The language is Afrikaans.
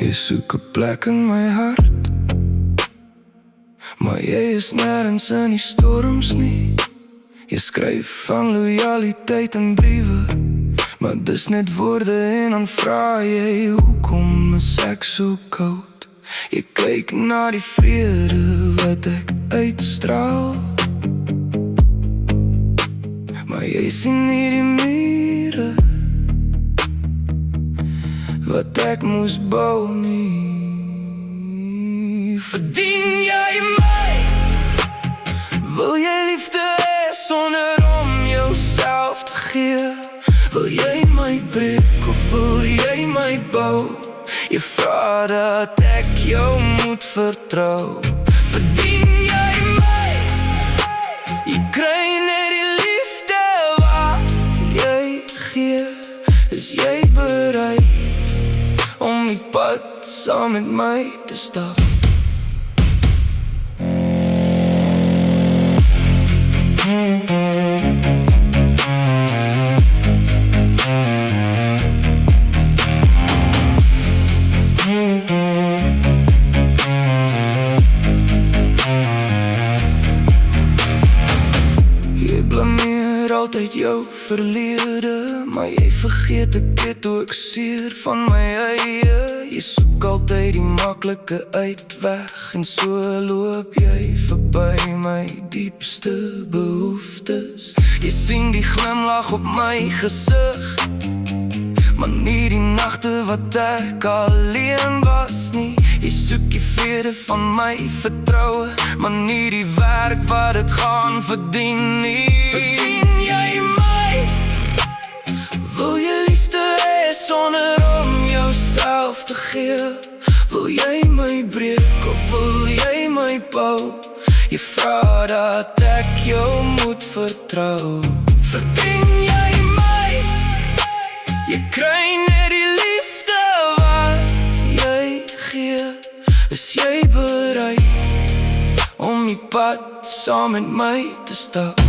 Jy soek 'n plek in my hart, maar jy is nêrens in die storms nie. Jy skryf van lojaliteit in briewe, maar dis net woorde en dan vra jy, hoekom is ek so koud? Jy kyk na die vrede wat ek uitstraal, maar jy sien nie die mure wat ek moes bou nie. Verdien jy my? Wil jy liefde hê sonder om jouself te gee? Wil jy my breek of wil jy my bou? Jy vra dat ek jou moet vertrou. Verdien jy my? Jy kry net die liefde wat jy gee. Is jy bereid om die pad saam met my te stap? Jy blameer altyd jou verlede, maar jy vergeet ek het ook seer van my eie. Jy soek altyd die maklike uitweg, en so loop jy verby my diepste behoeftes. Jy sien die glimlag op my gesig, maar nie die nagte wat ek alleen was nie. Jy soek die vrede van my vertroue, maar nie die werk wat het gaan verdien nie. Verdien jy my? Wil jy liefde hê sonder om jouself te gee? Wil jy my breek of wil jy my bou? Jy vra dat ek jou moet vertrou. Verdien jy my? Jy kry net die liefde wat jy gee. Is jy bereid om die pad saam met my te stap?